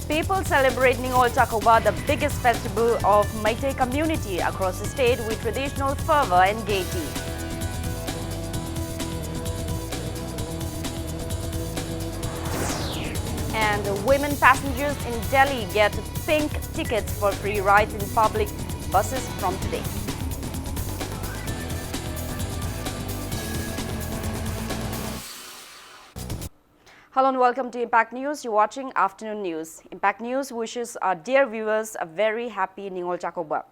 People celebrate Ningol Chakoba, the biggest festival of Meitei community across the state with traditional fervor and gaiety. And women passengers in Delhi get pink tickets for free rides in public buses from today. Hello and welcome to Impact News. You're watching Afternoon News. Impact News wishes our dear viewers a very happy Ningol Chakoba.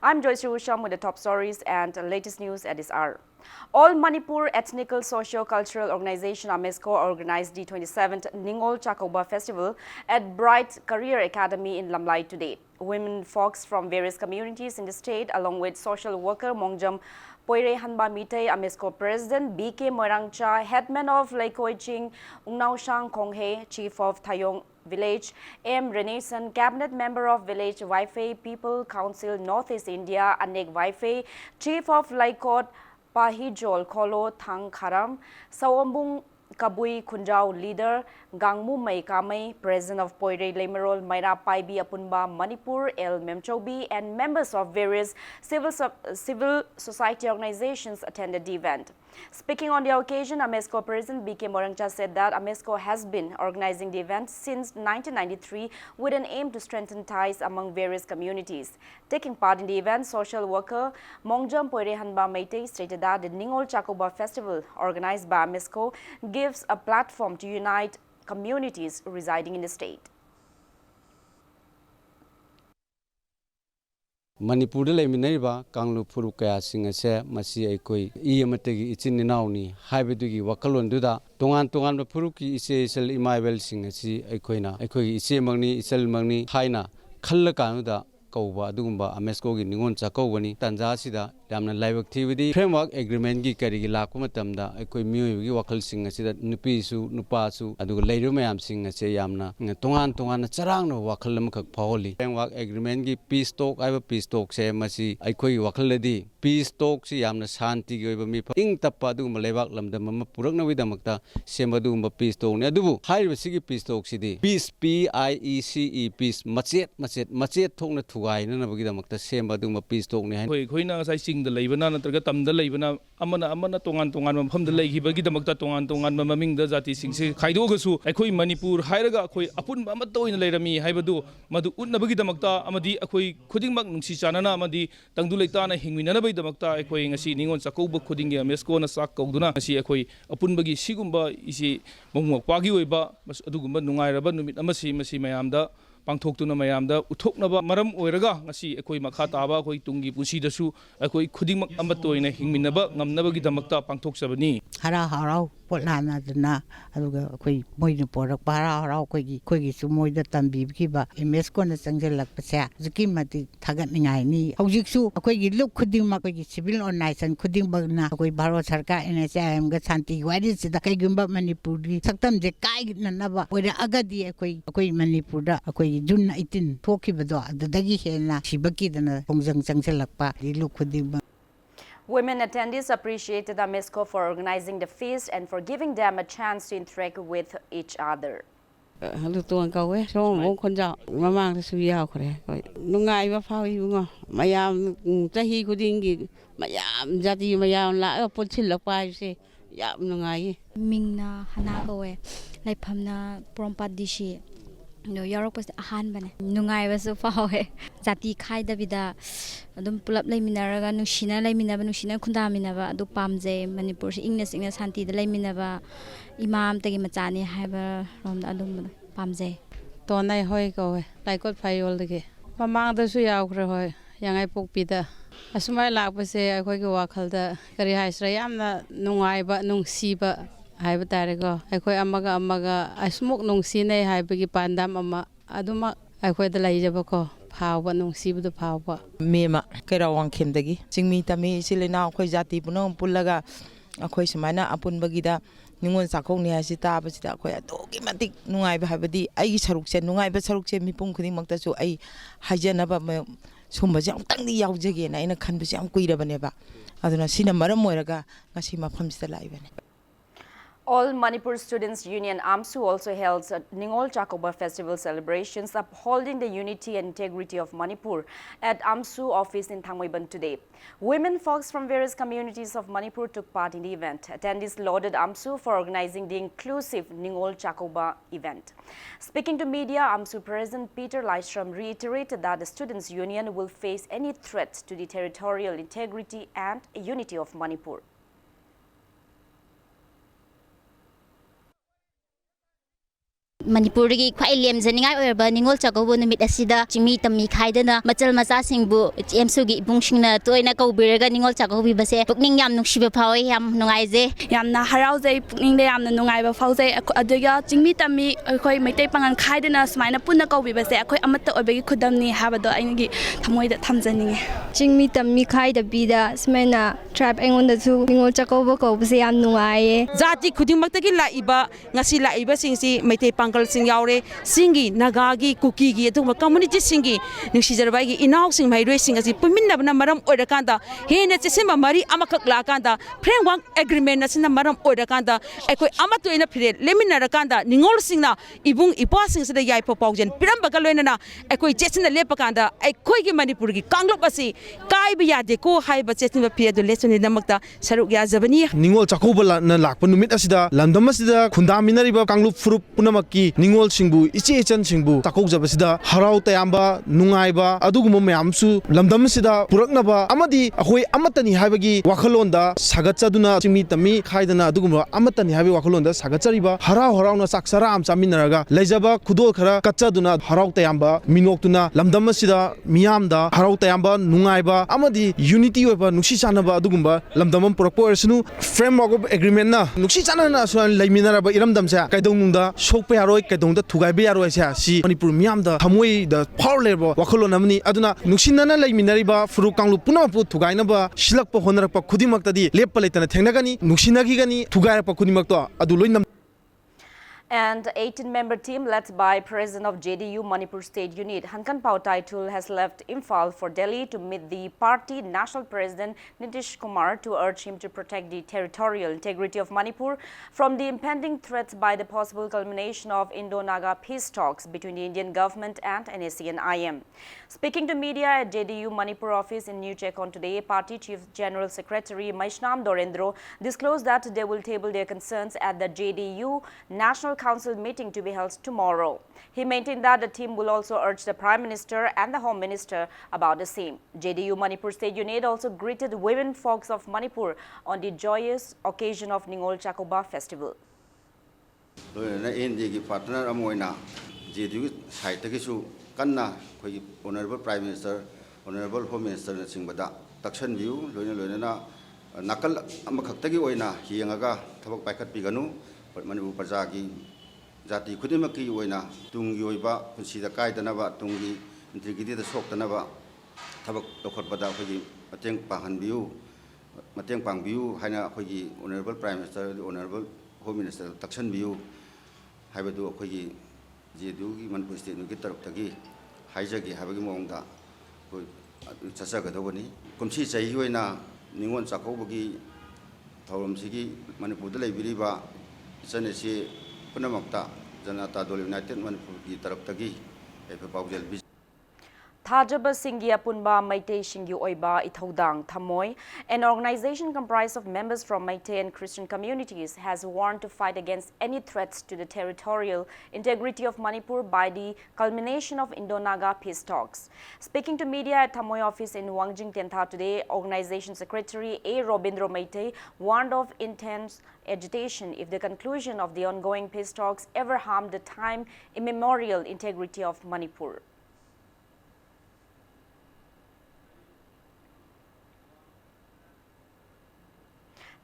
I'm Joyce Rusham with the top stories and latest news at this hour. All Manipur Ethnical Socio-Cultural Organization (AMESCO) organized the 27th Ningol Chakoba Festival at Bright Career Academy in Lamlai today. Women folks from various communities in the state, along with social worker Mongjam Poire Hanba Mitei, AMESCO President B.K. Moirangcha, Headman of Laikoiching, Ungnau Shang Konghe, Chief of Thayong Village, M. Renaissance, Cabinet Member of Village Waifei People Council Northeast India, Anek Waifei, Chief of Laikot Pahijol Kolo Thang Kharam, Sawombung Kabui Kunjao Leader, Gangmu Mai Kamai, President of Poire Lemerol, Maira Paibi Apunba, Manipur, El Memchobi, and members of various civil society organizations attended the event. Speaking on the occasion, AMESCO President B.K. Moirangcha said that AMESCO has been organizing the event since 1993 with an aim to strengthen ties among various communities. Taking part in the event, social worker Mongjam Poire Hanba Meitei stated that the Ningol Chakoba Festival, organized by AMESCO, gives a platform to unite communities residing in the state. Manipur leminaiba Kanglu Puru Kaya Singase Masi Ekoi Iamategi Itinauni Haibedugi Wakalonduda Tongan Puruki Ise Sel Imaivel Singasi Ekoina Ekoi Ise Magni Isel Magni Haina Kalakanuda Kauba Dumba AMESCO Ningon Chakowani Tanzasida Damna Live Activity Framework Agreement Gi Karigi Lakumatamda Ekoi Mu Wakal Singasida Nupisu Nupasu Adu Layumayam Singase Yamna Tongan Charang Wakalamaka Pauli Framework Agreement Gi Peace Talk I have Peace Talk say Masi Ekoi Wakaladi Peace Talk Yamna Santi Givami Ing Tapadu Malevak Lamda Mama Purana Vidamakta Semadumba Peace Talk Nadu High Sigi Peace Talk City Peace PIECE Peace Machet Tongna Tugai Nanavidamakta Semaduma Peace Talk the Labana, Tagatam, the Labana, Amana Tongan Tongan from the lake, Bagitamakta Tongan Tongan, Maming, the Zati Sings, Kaidogasu, Akoi Manipur, Hairaga, Apun Mamato in Lerami, Haibadu, Madu Unabagitamakta, Amadi, Akoi, Kuding Sichana, Amadi, Tanduletana, Hingminana, the Makta, Ekoi, a seeing on Sakoba, Kudinga, Mescona, Sako, Duna, see Ekoi, Apunbagi, Sigumba, is a Momuagiweba, Adugumba, Nungairaba, Amasi, Masi Mayamda. Pangthok tuna mayamda uthoknaba maram oiraga ngasi ekoi makha taba khoi tungi pusi dasu ekoi khuding amatoina hingminaba ngamnabagi damakta pangthokchabani hara harau polana dana aduga khoi moina porak para harau khoi su moida tambibkiba MSCO na changjellakpase ziki mati thagatningai ni hojiksu khoi gi luk khuding ma khoi civil organization khuding bagna khoi bharo sarkar NHM ga santi wari sida kaigumba manipur gi saktam je kai nanaba oira agadi khoi manipur da khoi June 18 thokibado adagi hena sibaki dana pongjang changselakpa dilu khuding. Women attendees appreciated AMESCO for organizing the feast and for giving them a chance to interact with each other. Hello to Uncle, so won't conduct Mamma Suya. Nungai Fawi, Mayam, Tahi Kudingi, Mayam, Jati Mayam, La Pochilla Pai say, Yap Nungai. Mingna Hanagawe, like Pamna Prompa Dishi. No, Europe was a handban. Nungai was so far away. Zati Kai Davida, don't pull up Laminaraga, Nushina, Laminava, Nushina Kundaminava, do Pamze, Manipur, English, Santi, the Laminava, Imam, Tegimatani, have from the Adum Pamze. Don't I hoy go, like what pay all the gay. Mamma, the Suya, young I poke Peter. As my lap was say, I go walk the very high stray. I'm not Nungai, but no see, but. I have a tarigo. I quite amaga. I smoke no sine. I beg pandam aduma. I quite the lajabaco. Power no see the power. Mema, Kerawan Kendagi. Sing me to me, Silena, Quizati, Puno, Pulaga, a Quasimana, Apun Bagida, Ningon Sakoni, Asita, Basita, Quia, Dogimatic, no I have a D. I Saruk, no I Saruk, Mipunk, Moktasu, I Hajanaba, Sumba, Tangi Yaujagi, and a canvas young Quida Baneva. I don't know, Sina Maramoraga, Nasima Pumps the live. All Manipur Students Union AMSU also held Ningol Chakoba Festival celebrations upholding the unity and integrity of Manipur at AMSU office in Thangmaiban today. Women folks from various communities of Manipur took part in the event. Attendees lauded AMSU for organizing the inclusive Ningol Chakoba event. Speaking to media, AMSU President Peter Lystrom reiterated that the Students Union will face any threat to the territorial integrity and unity of Manipur. Manipur gi khwai lem janingai oirba ningol chakobu numit asida chimi tammi khaidana machal macha singbu emsu gi ibungsingna toina kaubiraga ningol chakobi base pukning yam nungsiba phawai yam nungaije yamna haraujai pukning de yamna nungaiba phawjai aduga chimi tammi akhoi maitai pangan khaidana sumaina punna kaubi base akhoi amatta oibagi khudamni habado aingi thamoida thamjaninge chimi tammi khaida bida sumaina tribe aingonda su ningol chakoba kaubase yam nungaie jati khudimактagi laiba ngasi laiba singsi maitai sing yaure singi nagagi kuki gi atuma community singi nushijarbai gi inaw sing mai roi sing asi puminna bana maram oirakanda hena chesema mari amakak la kanda framework agreement na sina maram oirakanda ekoi amato ina phire lemina rakanda ningol singna ibung ipa sing sida yai popaujen piramba ka loina na ekoi chesina lepakanda ekoi gi manipur gi kanglop asi kai bi yade ko hai ba chesina phire do lesson ni namakta saruk ya jabani ningol chakoba na lakpa numit asida landam asida khundaminari ba kanglop furup punamakki Ningol singbu iche chan singbu takok jabasida harau tayamba nungaiba adugum mayamsu lamdam sida puraknaba amadi akhoi amatani haibagi wakhalonda sagachaduna chimi tami khaidana adugum amatani haibi wakhalonda sagachariba harau na saksara am chaminaraga leijaba khudol khara kachaduna harau tayamba minoktuna lamdam sida miyamda harau tayamba nungaiba amadi unity oba nuksi chanaba adugumba lamdam purakpo ersunu framework of agreement na nuksi chanana so laiminaraba iramdamsa kaidongungda sokpa yaro kadongda thugaibe yaro asa si manipur miamda thamoi da power level wakhalon amni aduna nuksinana laiminariba furu kanglu punapu thugainaba silakpa honarakpa khudimaktadi leppa leitana thengnagani nuksinagi gani thugairapa khudimakto adu loinam. And 18-member team led by President of JDU Manipur State Unit, Hankan Pautaitul, has left Imphal for Delhi to meet the party National President Nitish Kumar to urge him to protect the territorial integrity of Manipur from the impending threats by the possible culmination of Indo-Naga peace talks between the Indian government and NAC and IM. Speaking to media at JDU Manipur office in New Chekon today, Party Chief General Secretary Maishnam Dorendro disclosed that they will table their concerns at the JDU National Council meeting to be held tomorrow. He maintained that the team will also urge the Prime Minister and the Home Minister about the same. JDU Manipur State Unit also greeted women folks of Manipur on the joyous occasion of Ningol Chakoba Festival. Partner amoina JDU side takisu kanna khoi Honorable Prime Minister, Honorable Home Minister na singbada takshan view loina na nakal amakhaktagi oina hiyangaga thabak paikat piganu Manipur Prajagi Jati Kudimaki Oina, Tungi Oiba, Punsida Kaidanava, Tungi, Intrigidi the Soktanava, Tabak Lokotbada Hogi, Mateng Pahan View, Mateng Pang View, Hana Hogi, Honorable Prime Minister, the Honorable Home Minister, Takshan View, Habadu Hogi, Jedu, Manipur State, Nugitar Tagi, Hijaki, Havagi Monda, Sasagadovani, Kumsi Sayuena, Ningon Sakobugi, Taurum Sigi, Manipur de Biriba. Sanesi punamakta Janata Dol United Manipur gi taraptagi epe paujel bis Thajaba Singhi Apunba Maitei Singhi Oiba Ithodang Thamoy, an organization comprised of members from Maitei and Christian communities, has warned to fight against any threats to the territorial integrity of Manipur by the culmination of Indo-Naga peace talks. Speaking to media at Thamoy office in Wangjing Tentha today, Organization Secretary A. Robindro Maitei warned of intense agitation if the conclusion of the ongoing peace talks ever harmed the time immemorial integrity of Manipur.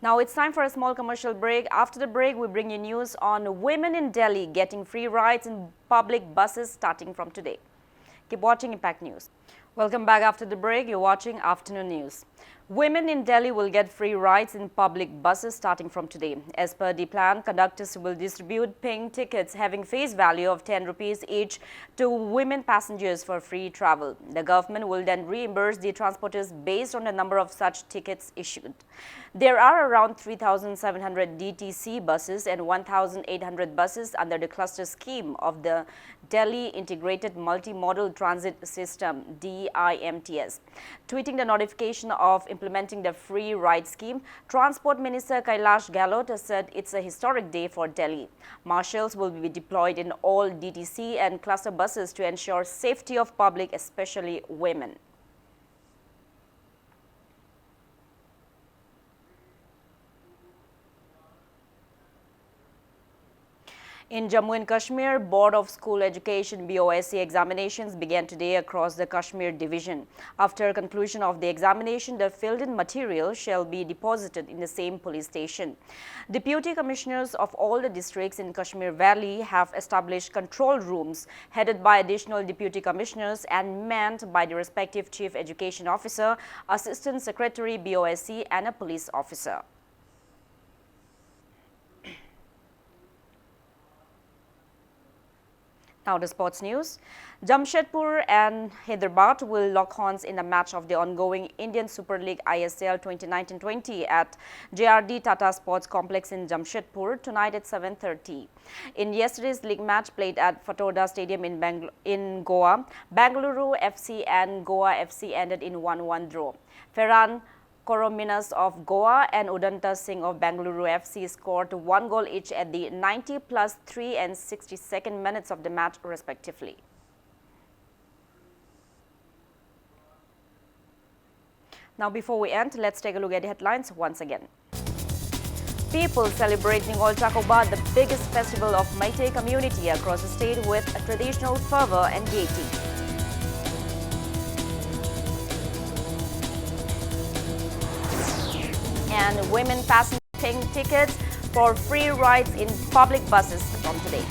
Now it's time for a small commercial break. After the break, we bring you news on women in Delhi getting free rides in public buses starting from today. Keep watching Impact News. Welcome back after the break. You're watching Afternoon News. Women in Delhi will get free rides in public buses starting from today. As per the plan, conductors will distribute pink tickets having face value of 10 rupees each to women passengers for free travel. The government will then reimburse the transporters based on the number of such tickets issued. There are around 3,700 DTC buses and 1,800 buses under the cluster scheme of the Delhi Integrated Multimodal Transit System (DIMTS). Tweeting the notification of implementing the free ride scheme, Transport Minister Kailash Gehlot said it's a historic day for Delhi. Marshals will be deployed in all DTC and cluster buses to ensure safety of public, especially women. In Jammu and Kashmir, Board of School Education (BOSC) examinations began today across the Kashmir division. After conclusion of the examination, the filled-in material shall be deposited in the same police station. Deputy commissioners of all the districts in Kashmir Valley have established control rooms headed by additional deputy commissioners and manned by the respective chief education officer, assistant secretary BOSC and a police officer. Now the sports news. Jamshedpur and Hyderabad will lock horns in a match of the ongoing Indian Super League ISL 2019-20 at JRD Tata Sports Complex in Jamshedpur tonight at 7:30. In yesterday's league match played at Fatorda Stadium in Goa, Bengaluru FC and Goa FC ended in 1-1 draw. Ferran Korominas of Goa and Udanta Singh of Bengaluru FC scored 1 goal each at the 90 plus 3 and 62nd minutes of the match respectively. Now before we end, let's take a look at the headlines once again. People celebrate Ningol Chakoba, the biggest festival of Meitei community across the state with a traditional fervor and gaiety. And women passing pink tickets for free rides in public buses from today.